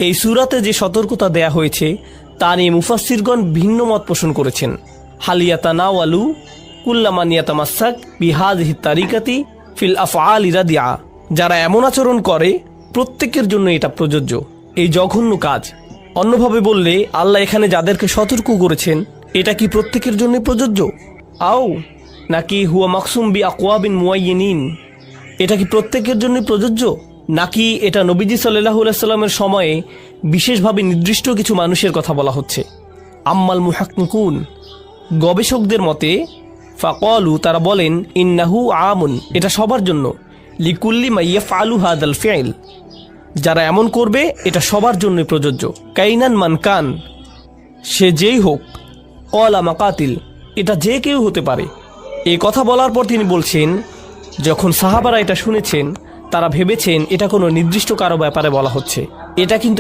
এই সূরাতে যে সতর্কতা দেয়া হয়েছে তা নিয়ে মুফাসসিরগণ ভিন্ন মত পোষণ করেছেন। হালিয়াতানাওয়ালু কুল্লামান ইয়াতামাসসাক বিহাযিহি তারিকাতি ফিল আফআলি রাদিআ, যারা এমন আচরণ করে প্রত্যেকের জন্য এটা প্রযোজ্য, এই জঘন্য কাজ। অন্যভাবে বললে আল্লাহ এখানে যাদেরকে সতর্ক করেছেন এটা কি প্রত্যেকের জন্য প্রযোজ্য? আও নাকি হুয়া মাকসুম বি আকওয়াবিন মুআয়্যিনিন, এটা কি প্রত্যেকের জন্য প্রযোজ্য, নাকি এটা নবীজি সাল্লাল্লাহু আলাইহি সাল্লামের সময়ে বিশেষভাবে নির্দিষ্ট কিছু মানুষের কথা বলা হচ্ছে? আম্মাল মুহাক্কিকুন, গবেষকদের মতে ফাকালু, তারা বলেন ইন্নাহু আমুন, এটা সবার জন্য, লিকুল্লি মা ইয়াফআলু হাদাল ফি'ল, যারা এমন করবে এটা সবার জন্য প্রযোজ্য। কাইনান মান কান, সে যেই হোক, ক্বালা মাকাতিল, এটা যে কেউ হতে পারে। এই কথা বলার পর তিনি বলছেন, যখন সাহাবারা এটা শুনেছেন তারা ভেবেছেন এটা কোনো নির্দিষ্ট কারো ব্যাপারে বলা হচ্ছে, এটা কিন্তু